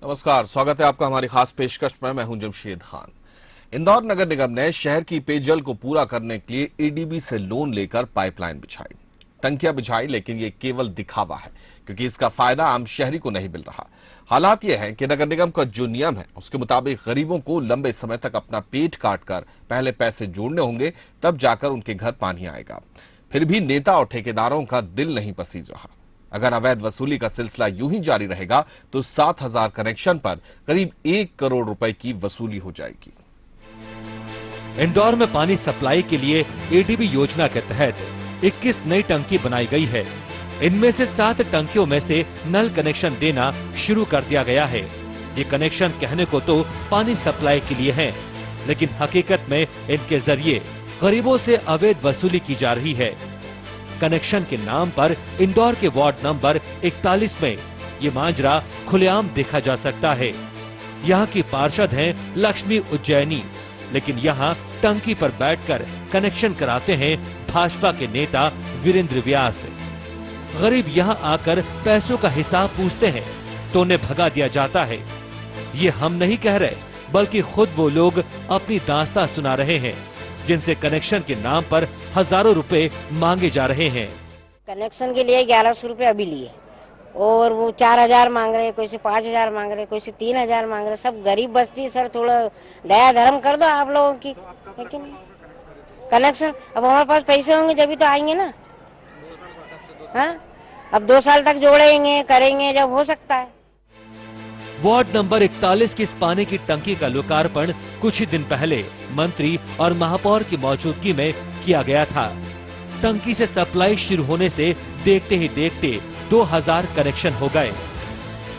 नमस्कार, स्वागत है आपका हमारी खास पेशकश में। मैं हूं जमशेद खान। इंदौर नगर निगम ने शहर की पेयजल को पूरा करने के लिए एडीबी से लोन लेकर पाइपलाइन बिछाई, टंकियां बिछाई, लेकिन ये केवल दिखावा है क्योंकि इसका फायदा आम शहरी को नहीं मिल रहा। हालात यह है कि नगर निगम का जो नियम है उसके मुताबिक गरीबों को लंबे समय तक अपना पेट काटकर पहले पैसे जोड़ने होंगे, तब जाकर उनके घर पानी आएगा। फिर भी नेता और ठेकेदारों का दिल नहीं पसीज रहा। अगर अवैध वसूली का सिलसिला यूं ही जारी रहेगा तो 7,000 कनेक्शन पर करीब 1 करोड़ रुपए की वसूली हो जाएगी। इंदौर में पानी सप्लाई के लिए एडीबी योजना के तहत 21 नई टंकी बनाई गई है। इनमें से 7 टंकियों में से नल कनेक्शन देना शुरू कर दिया गया है। ये कनेक्शन कहने को तो पानी सप्लाई के लिए हैं, लेकिन हकीकत में इनके जरिए गरीबों से अवैध वसूली की जा रही है। कनेक्शन के नाम पर इंदौर के वार्ड नंबर 41 में ये मांजरा खुलेआम देखा जा सकता है। यहाँ की पार्षद हैं लक्ष्मी उज्जैनी, लेकिन यहाँ टंकी पर बैठकर कनेक्शन कराते हैं भाजपा के नेता वीरेंद्र व्यास। गरीब यहाँ आकर पैसों का हिसाब पूछते हैं तो उन्हें भगा दिया जाता है। ये हम नहीं कह रहे, बल्कि खुद वो लोग अपनी दास्तां सुना रहे हैं, जिनसे कनेक्शन के नाम पर हजारों रुपए मांगे जा रहे हैं। कनेक्शन के लिए 1100 रुपए अभी लिए और वो 4,000 मांग रहे, कोई से 5,000 मांग रहे, कोई से 3,000 मांग रहे। सब गरीब बस्ती, सर थोड़ा दया धर्म कर दो आप लोगों की। लेकिन कनेक्शन अब हमारे पास पैसे होंगे जब भी तो आएंगे ना। हाँ, अब 2 साल तक जोड़ेंगे करेंगे जब हो सकता है। वार्ड नंबर 41 की इस पानी की टंकी का लोकार्पण कुछ ही दिन पहले मंत्री और महापौर की मौजूदगी में किया गया था। टंकी से सप्लाई शुरू होने से देखते ही देखते 2,000 कनेक्शन हो गए।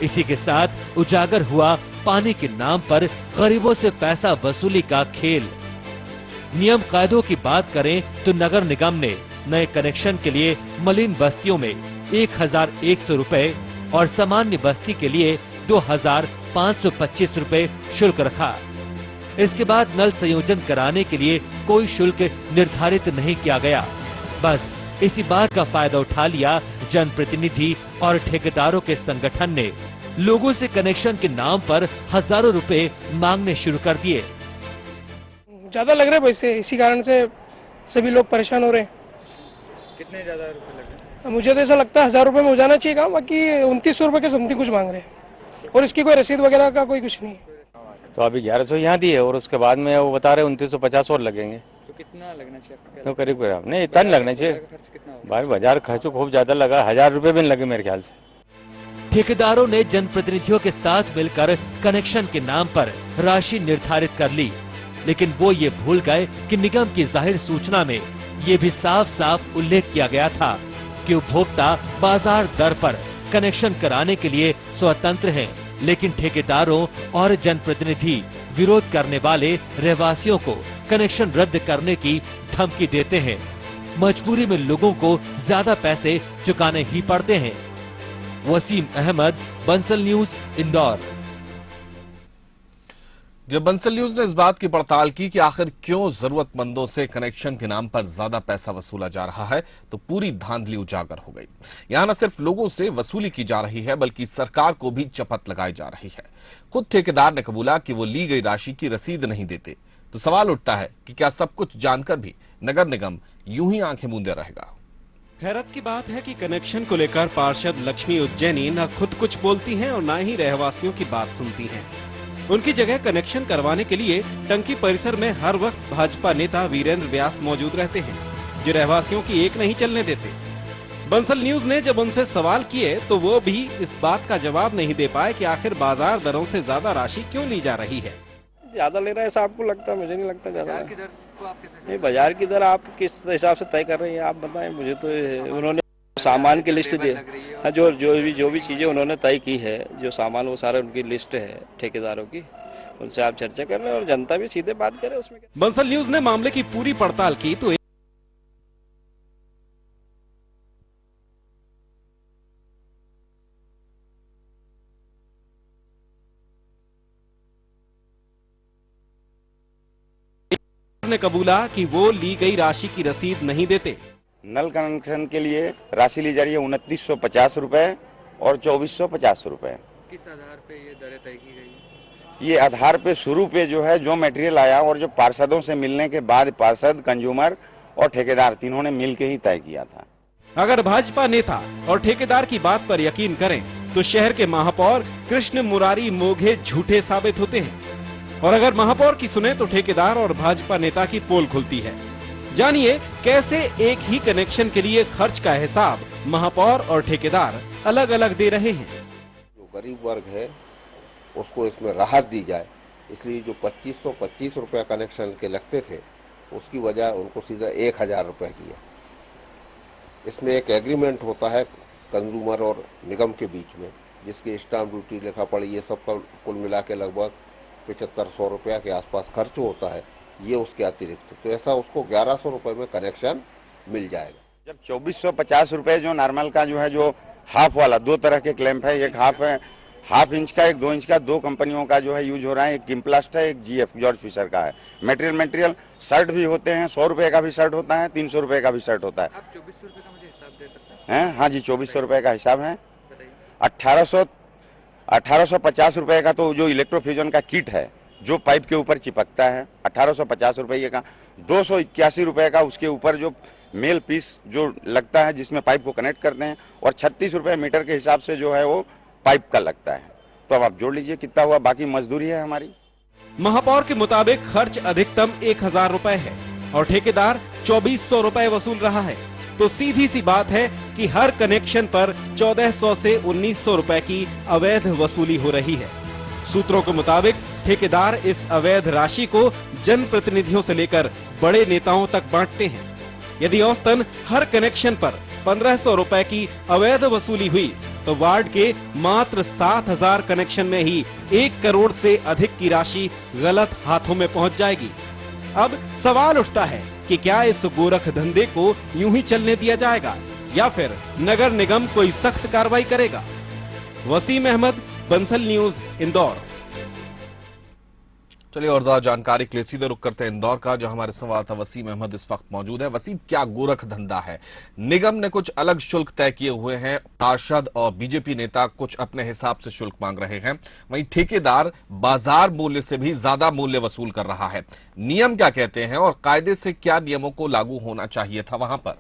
इसी के साथ उजागर हुआ पानी के नाम पर गरीबों से पैसा वसूली का खेल। नियम कायदों की बात करें तो नगर निगम ने नए कनेक्शन के लिए मलिन बस्तियों में 1,100 रुपए और सामान्य बस्ती के लिए 2,525 रुपए शुल्क रखा। इसके बाद नल संयोजन कराने के लिए कोई शुल्क निर्धारित नहीं किया गया। बस इसी बात का फायदा उठा लिया जनप्रतिनिधि और ठेकेदारों के संगठन ने। लोगों से कनेक्शन के नाम पर हजारों रुपए मांगने शुरू कर दिए। ज्यादा लग रहे पैसे, इसी कारण से सभी लोग परेशान हो रहे हैं। कितने ज्यादा रुपए लग रहे हैं? मुझे तो ऐसा लगता है 1,000 रुपए में हो जाना चाहिए काम, बाकी 2,900 रुपए के समथिंग कुछ मांग रहे हैं और इसकी कोई रसीद वगैरह का कोई कुछ नहीं है। तो अभी 1100 यहाँ दी है और उसके बाद में वो बता रहे 2,950 और लगेंगे। तो कितना लगना चाहिए? तो करीब नहीं, इतना नहीं लगना चाहिए। बाजार खर्च खूब ज्यादा लगा, 1,000 रुपए भी नहीं लगे मेरे ख्याल से। ठेकेदारों ने जनप्रतिनिधियों के साथ मिलकर कनेक्शन के नाम पर राशि निर्धारित कर ली, लेकिन वो ये भूल गए कि निगम की जाहिर सूचना में ये भी साफ साफ उल्लेख किया गया था कि उपभोक्ता बाजार दर पर कनेक्शन कराने के लिए स्वतंत्र हैं, लेकिन ठेकेदारों और जनप्रतिनिधि विरोध करने वाले रहवासियों को कनेक्शन रद्द करने की धमकी देते हैं। मजबूरी में लोगों को ज्यादा पैसे चुकाने ही पड़ते हैं। वसीम अहमद, बंसल न्यूज, इंदौर। जब बंसल न्यूज ने इस बात की पड़ताल की कि आखिर क्यों जरूरतमंदों से कनेक्शन के नाम पर ज्यादा पैसा वसूला जा रहा है, तो पूरी धांधली उजागर हो गई। यहां न सिर्फ लोगों से वसूली की जा रही है, बल्कि सरकार को भी चपत लगाई जा रही है। खुद ठेकेदार ने कबूला कि वो ली गई राशि की रसीद नहीं देते। तो सवाल उठता है कि क्या सब कुछ जानकर भी नगर निगम यूं ही आंखें मूंदे रहेगा? हैरत की बात है कि कनेक्शन को लेकर पार्षद लक्ष्मी उज्जैनी न खुद कुछ बोलती हैं और न ही रहवासियों की बात सुनती हैं। उनकी जगह कनेक्शन करवाने के लिए टंकी परिसर में हर वक्त भाजपा नेता वीरेंद्र व्यास मौजूद रहते हैं, जो रहवासियों की एक नहीं चलने देते। बंसल न्यूज ने जब उनसे सवाल किए तो वो भी इस बात का जवाब नहीं दे पाए कि आखिर बाजार दरों से ज्यादा राशि क्यों ली जा रही है। ज्यादा ले रहा है ऐसा आपको लगता है? मुझे नहीं लगता ज्यादा। बाजार की दर को आप कैसे? नहीं, बाजार की दर आप किस हिसाब से तय कर रहे हैं आप बताएं मुझे। तो उन्होंने सामान की लिस्ट दी, हाँ, जो भी चीजें उन्होंने तय की है, जो सामान, वो सारा उनकी लिस्ट है ठेकेदारों की। उनसे आप चर्चा कर रहे हैं और जनता भी सीधे बात करे उसमें। बंसल न्यूज ने मामले की पूरी पड़ताल की तो ने कबूला कि वो ली गई राशि की रसीद नहीं देते। नल कनेक्शन के लिए राशि ली जा रही है 2,950 रुपए और 2,450 रुपए। किस आधार पे ये दरें तय की गई है? ये आधार पे शुरू पे जो है जो मटेरियल आया और जो पार्षदों से मिलने के बाद पार्षद, कंज्यूमर और ठेकेदार तीनों ने मिल के ही तय किया था। अगर भाजपा नेता और ठेकेदार की बात पर यकीन करें तो शहर के महापौर कृष्ण मुरारी मोघे झूठे साबित होते हैं, और अगर महापौर की सुने तो ठेकेदार और भाजपा नेता की पोल खुलती है। जानिए कैसे एक ही कनेक्शन के लिए खर्च का हिसाब महापौर और ठेकेदार अलग अलग दे रहे हैं। जो गरीब वर्ग है उसको इसमें राहत दी जाए, इसलिए जो 2525 रुपया कनेक्शन के लगते थे उसकी वजह उनको सीधा 1000 रुपये किया। इसमें एक एग्रीमेंट होता है कंज्यूमर और निगम के बीच में, जिसकी स्टाम्प ड्यूटी, लिखा पढ़ी, ये सब का कुल मिला के लगभग 7500 रुपया के आसपास खर्च होता है। ये उसके अतिरिक्त, तो ऐसा उसको 1100 रुपये में कनेक्शन मिल जाएगा। जब 2450 रुपये जो नॉर्मल का जो है, जो हाफ वाला, दो तरह के क्लैंप है, एक हाफ है, हाफ इंच का, एक 2 इंच का, दो कंपनियों का जो है यूज हो रहा है। एक किम्प्लास्ट है, एक जीएफ जॉर्ज फिशर का है। मटेरियल शर्ट भी होते हैं, 100 रुपये का भी शर्ट होता है, 300 रुपये का भी शर्ट होता है। आप 2400 रुपये का मुझे हिसाब दे सकते हैं? हाँ जी, 2400 रुपये का हिसाब है। 1850 रुपये का तो जो इलेक्ट्रोफ्यूजन का किट है जो पाइप के ऊपर चिपकता है, 1850 रुपये का। 281 रुपये का उसके ऊपर जो मेल पीस जो लगता है जिसमें पाइप को कनेक्ट करते हैं, और 36 रुपये मीटर के हिसाब से जो है वो पाइप का लगता है। तो अब आप जोड़ लीजिए कितना हुआ, बाकी मजदूरी है हमारी। महापौर के मुताबिक खर्च अधिकतम 1000 रुपए है और ठेकेदार 2400 रुपए वसूल रहा है। तो सीधी सी बात है कि हर कनेक्शन पर 1400 से 1900 रुपए की अवैध वसूली हो रही है। सूत्रों के मुताबिक ठेकेदार इस अवैध राशि को जनप्रतिनिधियों से लेकर बड़े नेताओं तक बांटते हैं। यदि औसतन हर कनेक्शन पर 1500 रुपए की अवैध वसूली हुई तो वार्ड के मात्र 7000 कनेक्शन में ही 1 करोड़ से अधिक की राशि गलत हाथों में पहुंच जाएगी। अब सवाल उठता है कि क्या इस गोरख धंधे को यूं ही चलने दिया जाएगा या फिर नगर निगम कोई सख्त कार्रवाई करेगा। वसीम अहमद, बंसल न्यूज, इंदौर। चलिए और ज्यादा जानकारी के लिए सीधे रुक करते हैं इंदौर का, जहां हमारे संवाददाता वसीम अहमद इस वक्त मौजूद है। वसीम, क्या गोरख धंधा है? निगम ने कुछ अलग शुल्क तय किए हुए हैं, पार्षद और बीजेपी नेता कुछ अपने हिसाब से शुल्क मांग रहे हैं, वहीं ठेकेदार बाजार मूल्य से भी ज्यादा मूल्य वसूल कर रहा है। नियम क्या कहते हैं और कायदे से क्या नियमों को लागू होना चाहिए था वहां पर?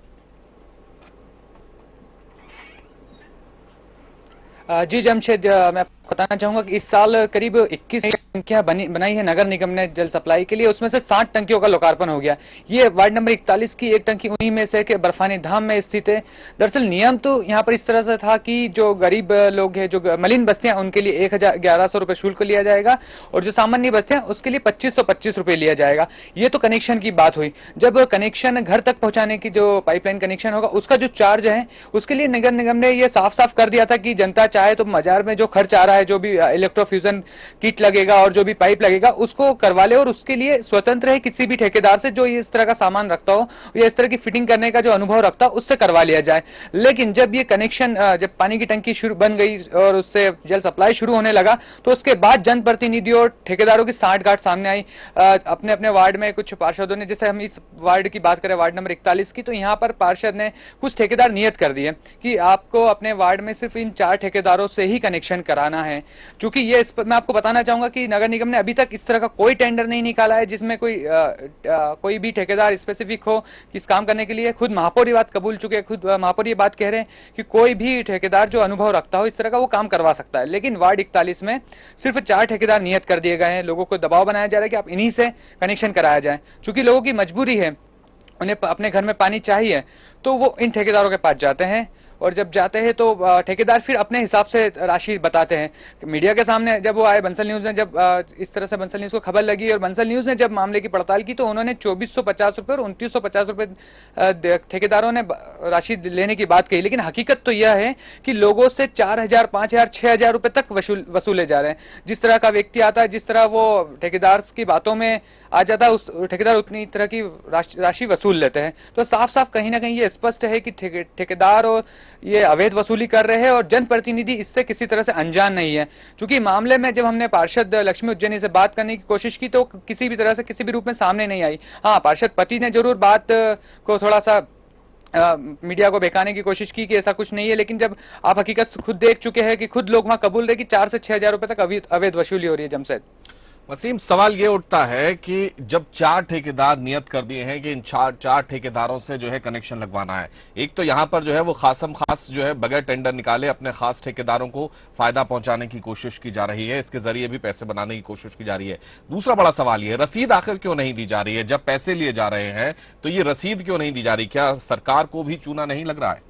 जी जमशेद, मैं बताना चाहूंगा कि इस साल करीब 21 टंकियां बनाई है नगर निगम ने जल सप्लाई के लिए। उसमें से 60 टंकियों का लोकार्पण हो गया। ये वार्ड नंबर 41 की एक टंकी उन्हीं में से के बर्फानी धाम में स्थित है। दरअसल नियम तो यहाँ पर इस तरह से था कि जो गरीब लोग हैं, जो मलिन बस्तियां, उनके लिए 1100 रुपए शुल्क लिया जाएगा और जो सामान्य बस्तियां उसके लिए 2525 रुपए लिया जाएगा। ये तो कनेक्शन की बात हुई। जब कनेक्शन घर तक पहुंचाने की जो पाइपलाइन कनेक्शन होगा उसका जो चार्ज है उसके लिए नगर निगम ने ये साफ साफ कर दिया था कि जनता चाहे तो बाजार में जो खर्च आ रहा है, जो भी इलेक्ट्रोफ्यूजन किट लगेगा और जो भी पाइप लगेगा उसको करवा ले, और उसके लिए स्वतंत्र है किसी भी ठेकेदार से जो इस तरह का सामान रखता हो या इस तरह की फिटिंग करने का जो अनुभव रखता हो उससे करवा लिया जाए। लेकिन जब ये कनेक्शन, जब पानी की टंकी शुरू बन गई और उससे जल सप्लाई शुरू होने लगा तो उसके बाद जनप्रतिनिधियों और ठेकेदारों की साठगांठ सामने आई। अपने अपने वार्ड में कुछ पार्षदों ने, जैसे हम इस वार्ड की बात करें, वार्ड नंबर 41 की, तो यहाँ पर पार्षद ने कुछ ठेकेदार नियत कर दिए कि आपको अपने वार्ड में सिर्फ इन 4 ठेकेदारों से ही कनेक्शन कराना है। चूंकि ये मैं आपको बताना चाहूंगा कि नगर निगम ने अभी तक इस तरह का कोई टेंडर नहीं निकाला है जिसमें कोई भी ठेकेदार स्पेसिफिक हो इस काम करने के लिए। खुद महापौर ये बात कबूल चुके हैं, खुद महापौर ये बात कह रहे हैं कि कोई भी ठेकेदार जो अनुभव रखता हो इस तरह का वो काम करवा सकता है। लेकिन वार्ड 41 में सिर्फ 4 ठेकेदार नियत कर दिए गए हैं। लोगों को दबाव बनाया जा रहा है कि आप इन्हीं से कनेक्शन कराया जाए। चूंकि लोगों की मजबूरी है, उन्हें अपने घर में पानी चाहिए, तो वो इन ठेकेदारों के पास जाते हैं और जब जाते हैं तो ठेकेदार फिर अपने हिसाब से राशि बताते हैं। मीडिया के सामने जब वो आए, बंसल न्यूज ने जब इस तरह से बंसल न्यूज को खबर लगी और बंसल न्यूज ने जब मामले की पड़ताल की तो उन्होंने 2450 रुपए और 2950 रुपए ठेकेदारों ने राशि लेने की बात कही। लेकिन हकीकत तो यह है कि लोगों से 4000, 5000, 6000 रुपए तक वसूले जा रहे हैं। जिस तरह का व्यक्ति आता है, जिस तरह वो ठेकेदार की बातों में आ जाता है, उस ठेकेदार उतनी तरह की राशि वसूल लेते हैं। तो साफ साफ कहीं ना कहीं ये स्पष्ट है कि ठेकेदार और ये अवैध वसूली कर रहे हैं और जनप्रतिनिधि इससे किसी तरह से अनजान नहीं है। क्योंकि मामले में जब हमने पार्षद लक्ष्मी उज्जैनी से बात करने की कोशिश की तो किसी भी तरह से किसी भी रूप में सामने नहीं आई। हाँ, पार्षद पति ने जरूर बात को थोड़ा सा मीडिया को बहकाने की कोशिश की कि ऐसा कुछ नहीं है, लेकिन जब आप हकीकत खुद देख चुके हैं कि खुद लोग वहां कबूल रहे कि 4 से 6 हजार रुपए तक अवैध वसूली हो रही है। जमशेद, वसीम, सवाल ये उठता है कि जब 4 ठेकेदार नियत कर दिए हैं कि इन चार ठेकेदारों से जो है कनेक्शन लगवाना है, एक तो यहां पर जो है वो खास जो है बगैर टेंडर निकाले अपने खास ठेकेदारों को फायदा पहुंचाने की कोशिश की जा रही है, इसके जरिए भी पैसे बनाने की कोशिश की जा रही है। दूसरा बड़ा सवाल ये है, रसीद आखिर क्यों नहीं दी जा रही है? जब पैसे लिए जा रहे हैं तो ये रसीद क्यों नहीं दी जा रही? क्या सरकार को भी चूना नहीं लग रहा है?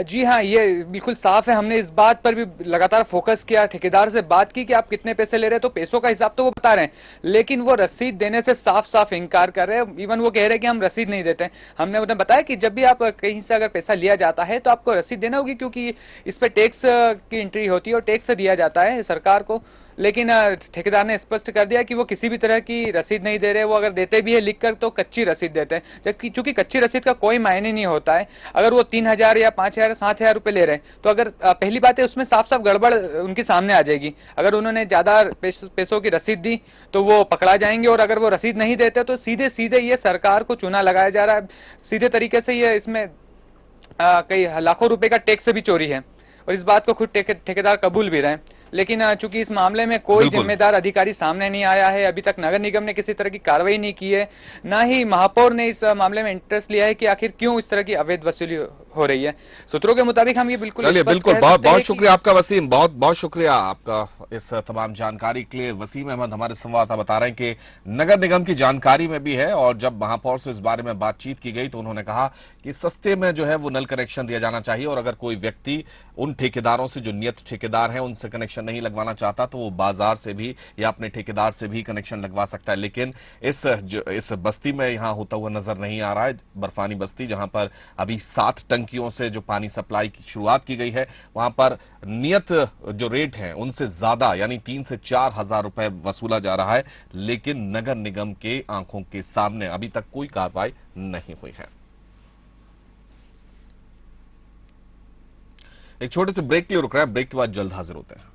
जी हाँ, ये बिल्कुल साफ है। हमने इस बात पर भी लगातार फोकस किया, ठेकेदार से बात की कि आप कितने पैसे ले रहे हैं, तो पैसों का हिसाब तो वो बता रहे हैं, लेकिन वो रसीद देने से साफ साफ इनकार कर रहे हैं। इवन वो कह रहे हैं कि हम रसीद नहीं देते। हमने उन्हें बताया कि जब भी आप कहीं से अगर पैसा लिया जाता है तो आपको रसीद देना होगी, क्योंकि इस पर टैक्स की एंट्री होती है और टैक्स दिया जाता है सरकार को। लेकिन ठेकेदार ने स्पष्ट कर दिया कि वो किसी भी तरह की रसीद नहीं दे रहे। वो अगर देते भी है लिखकर तो कच्ची रसीद देते हैं, जबकि चूंकि कच्ची रसीद का कोई मायने नहीं होता है। अगर वो 3,000 या 5,000 7,000 रुपए ले रहे हैं तो अगर पहली बात है उसमें साफ साफ गड़बड़ उनके सामने आ जाएगी। अगर उन्होंने ज्यादा पैसों की रसीद दी तो वो पकड़ा जाएंगे, और अगर वो रसीद नहीं देते तो सीधे सीधे ये सरकार को चूना लगाया जा रहा है। सीधे तरीके से ये इसमें कई लाखों रुपए का टैक्स भी चोरी है, और इस बात को खुद ठेकेदार कबूल भी रहे हैं। लेकिन चूंकि इस मामले में कोई जिम्मेदार अधिकारी सामने नहीं आया है, अभी तक नगर निगम ने किसी तरह की कार्रवाई नहीं की है, ना ही महापौर ने इस मामले में इंटरेस्ट लिया है कि आखिर क्यों इस तरह की अवैध वसूली हो रही है। सूत्रों के मुताबिक हम ये बिल्कुल बहुत शुक्रिया आपका वसीम, बहुत शुक्रिया आपका इस तमाम जानकारी के लिए। वसीम अहमद हमारे संवाददाता बता रहे हैं कि नगर निगम की जानकारी में भी है, और जब महापौर से इस बारे में बातचीत की गई तो उन्होंने कहा कि सस्ते में जो है वो नल कनेक्शन दिया जाना चाहिए, और अगर कोई व्यक्ति उन ठेकेदारों से जो नियत ठेकेदार हैं उनसे कनेक्शन नहीं लगवाना चाहता तो वो बाजार से भी या अपने ठेकेदार से भी कनेक्शन लगवा सकता है। लेकिन इस बस्ती में यहां होता हुआ नजर नहीं आ रहा है। बर्फानी बस्ती, जहां पर अभी 7 टंकियों से जो पानी सप्लाई की शुरुआत की गई है, वहां पर नियत जो रेट है उनसे ज्यादा यानी 3 से 4 हजार रुपए वसूला जा रहा है, लेकिन नगर निगम के आंखों के सामने अभी तक कोई कार्रवाई नहीं हुई है। एक छोटे से ब्रेक के लिए रुक रहे हैं, ब्रेक के बाद जल्द हाजिर होते हैं।